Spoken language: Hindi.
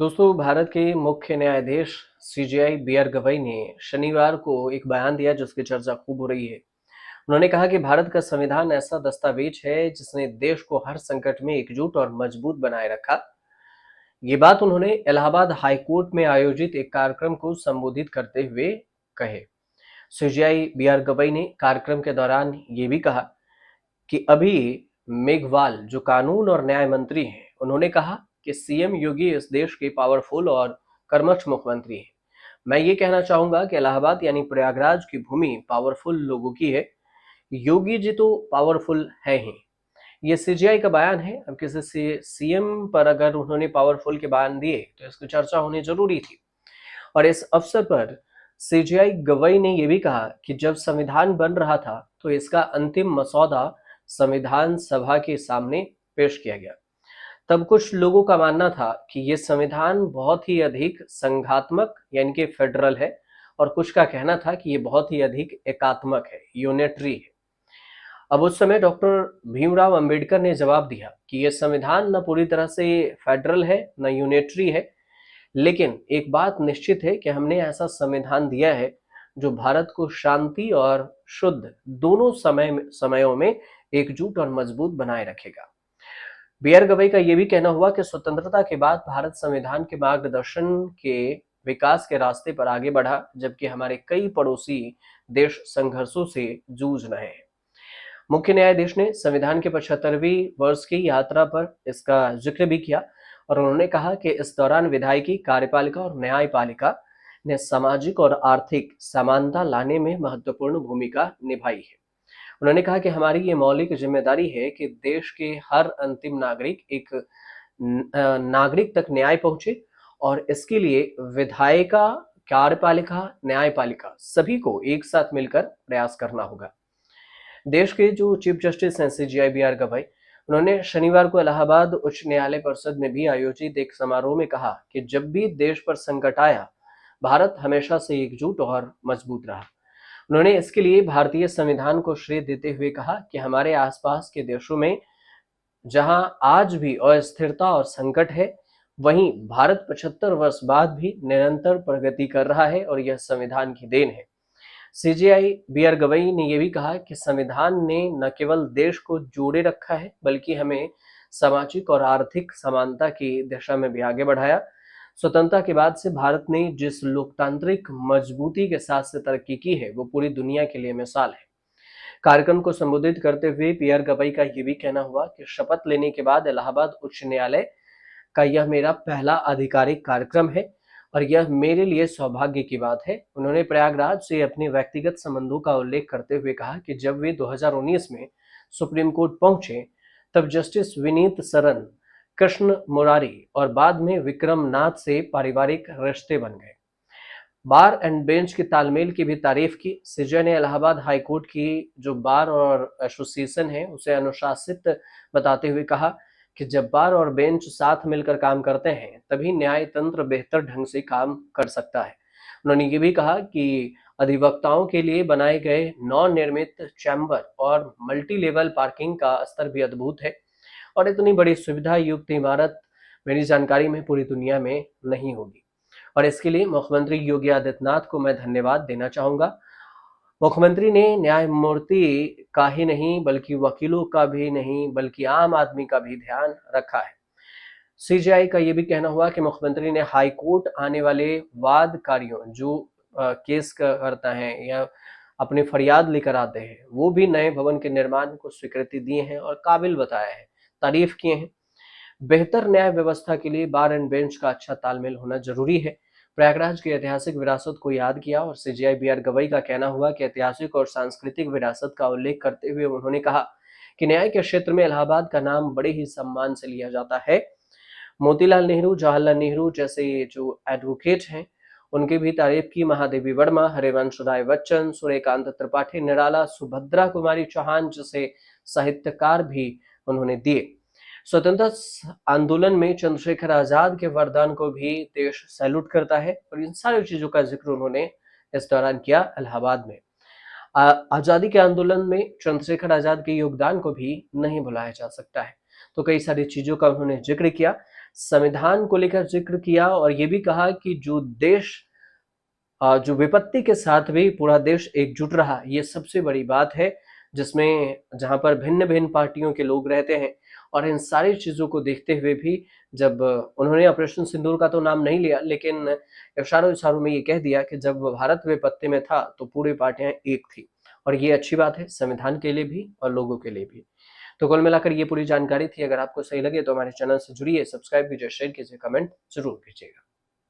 दोस्तों, भारत के मुख्य न्यायाधीश सीजेआई बी आर गवई ने शनिवार को एक बयान दिया जिसकी चर्चा खूब हो रही है। उन्होंने कहा कि भारत का संविधान ऐसा दस्तावेज है जिसने देश को हर संकट में एकजुट और मजबूत बनाए रखा। ये बात उन्होंने इलाहाबाद हाई कोर्ट में आयोजित एक कार्यक्रम को संबोधित करते हुए कहे। सीजेआई बी आर गवई ने कार्यक्रम के दौरान ये भी कहा कि अभी मेघवाल जो कानून और न्याय मंत्री हैं, उन्होंने कहा कि सीएम योगी इस देश के पावरफुल और कर्मठ मुख्यमंत्री हैं। मैं ये कहना चाहूंगा कि इलाहाबाद यानी प्रयागराज की भूमि पावरफुल लोगों की है। योगी जी तो पावरफुल है ही। ये सीजीआई का बयान है। अब किसी से सीएम पर अगर उन्होंने पावरफुल के बयान दिए तो इसकी चर्चा होनी जरूरी थी। और इस अवसर पर सीजीआई गवई ने यह भी कहा कि जब संविधान बन रहा था तो इसका अंतिम मसौदा संविधान सभा के सामने पेश किया गया। तब कुछ लोगों का मानना था कि ये संविधान बहुत ही अधिक संघात्मक यानी कि फेडरल है, और कुछ का कहना था कि ये बहुत ही अधिक एकात्मक है, यूनिटरी है। अब उस समय डॉक्टर भीमराव अंबेडकर ने जवाब दिया कि यह संविधान न पूरी तरह से फेडरल है न यूनिटरी है, लेकिन एक बात निश्चित है कि हमने ऐसा संविधान दिया है जो भारत को शांति और शुद्ध दोनों समयों में एकजुट और मजबूत बनाए रखेगा। बी आर गवई का यह भी कहना हुआ कि स्वतंत्रता के बाद भारत संविधान के मार्गदर्शन के विकास के रास्ते पर आगे बढ़ा, जबकि हमारे कई पड़ोसी देश संघर्षों से जूझ रहे हैं। मुख्य न्यायाधीश ने संविधान के 75वीं वर्ष की यात्रा पर इसका जिक्र भी किया, और उन्होंने कहा कि इस दौरान विधायिकी, कार्यपालिका और न्यायपालिका ने सामाजिक और आर्थिक समानता लाने में महत्वपूर्ण भूमिका निभाई है। उन्होंने कहा कि हमारी ये मौलिक जिम्मेदारी है कि देश के हर अंतिम नागरिक नागरिक तक न्याय पहुंचे, और इसके लिए विधायिका, कार्यपालिका, न्यायपालिका सभी को एक साथ मिलकर प्रयास करना होगा। देश के जो चीफ जस्टिस हैं सीजीआई बी आर गवई, उन्होंने शनिवार को इलाहाबाद उच्च न्यायालय परिषद में भी आयोजित एक समारोह में कहा कि जब भी देश पर संकट आया, भारत हमेशा से एकजुट और मजबूत रहा। उन्होंने इसके लिए भारतीय संविधान को श्रेय देते हुए कहा कि हमारे आसपास के देशों में जहां आज भी अस्थिरता और संकट है, वहीं भारत 75 वर्ष बाद भी निरंतर प्रगति कर रहा है, और यह संविधान की देन है। सीजीआई बी आर गवई ने यह भी कहा कि संविधान ने न केवल देश को जोड़े रखा है, बल्कि हमें सामाजिक और आर्थिक समानता की दिशा में भी आगे बढ़ाया। स्वतंत्रता के बाद से भारत ने जिस लोकतांत्रिक मजबूती के साथ से तरक्की की है, वो पूरी दुनिया के लिए मिसाल है। कार्यक्रम को संबोधित करते हुए बी आर गवई का ये भी कहना हुआ कि शपथ लेने के बाद इलाहाबाद उच्च न्यायालय का यह मेरा पहला आधिकारिक कार्यक्रम है, और यह मेरे लिए सौभाग्य की बात है। उन्होंने प्रयागराज से अपने व्यक्तिगत संबंधों का उल्लेख करते हुए कहा कि जब वे 2019 में सुप्रीम कोर्ट पहुंचे, तब जस्टिस विनीत सरन, कृष्ण मुरारी और बाद में विक्रम नाथ से पारिवारिक रिश्ते बन गए। बार एंड बेंच के तालमेल की भी तारीफ की। सीजेआई ने इलाहाबाद हाई कोर्ट की जो बार और एसोसिएशन है उसे अनुशासित बताते हुए कहा कि जब बार और बेंच साथ मिलकर काम करते हैं, तभी न्याय तंत्र बेहतर ढंग से काम कर सकता है। उन्होंने ये भी कहा कि अधिवक्ताओं के लिए बनाए गए नवनिर्मित चैम्बर और मल्टी लेवल पार्किंग का स्तर भी अद्भुत है, और इतनी बड़ी सुविधा युक्त इमारत मेरी जानकारी में पूरी दुनिया में नहीं होगी। और इसके लिए मुख्यमंत्री योगी आदित्यनाथ को मैं धन्यवाद देना चाहूंगा। मुख्यमंत्री ने न्यायमूर्ति का ही नहीं बल्कि वकीलों का भी नहीं बल्कि आम आदमी का भी ध्यान रखा है। सीजीआई का यह भी कहना हुआ कि मुख्यमंत्री ने हाई कोर्ट आने वाले वादकारियों जो केस करता है या अपनी फरियाद लेकर आते हैं, वो भी नए भवन के निर्माण को स्वीकृति दिए हैं और काबिल बताया है, तारीफ किए हैं। बेहतर न्याय व्यवस्था के लिए बार एंड बेंच का अच्छा तालमेल होना जरूरी है। प्रयागराज की ऐतिहासिक विरासत को याद किया, और सीजीआई बी आर गवई का कहना हुआ कि ऐतिहासिक और सांस्कृतिक विरासत का उल्लेख करते हुए उन्होंने कहा कि न्याय के क्षेत्र में इलाहाबाद का नाम बड़े ही सम्मान से लिया जाता है। मोतीलाल नेहरू, जवाहरलाल नेहरू जैसे जो एडवोकेट हैं, उनकी भी तारीफ की। महादेवी वर्मा, हरिवंश राय बच्चन, सूर्यकांत त्रिपाठी निराला, सुभद्रा कुमारी चौहान जैसे साहित्यकार भी उन्होंने दिए। स्वतंत्रता आंदोलन में चंद्रशेखर आजाद के वरदान को भी देश सैल्यूट करता है, और इन सारी चीजों का जिक्र उन्होंने इस दौरान किया इलाहाबाद में। आजादी के आंदोलन में चंद्रशेखर आजाद के योगदान को भी नहीं भुलाया जा सकता है। तो कई सारी चीजों का उन्होंने जिक्र किया। संविधान को लेकर जिक्र किया और ये भी कहा कि जो विपत्ति के साथ भी पूरा देश एकजुट रहा, ये सबसे बड़ी बात है, जिसमें जहां पर भिन्न भिन्न पार्टियों के लोग रहते हैं। और इन सारी चीजों को देखते हुए भी जब उन्होंने ऑपरेशन सिंदूर का तो नाम नहीं लिया, लेकिन इशारों इशारों में ये कह दिया कि जब भारत विपत्ति में था तो पूरी पार्टियां एक थी। और ये अच्छी बात है संविधान के लिए भी और लोगों के लिए भी। तो कुल मिलाकर ये पूरी जानकारी थी। अगर आपको सही लगे तो हमारे चैनल से जुड़िए, सब्सक्राइब कीजिए, शेयर कीजिए, कमेंट जरूर कीजिएगा।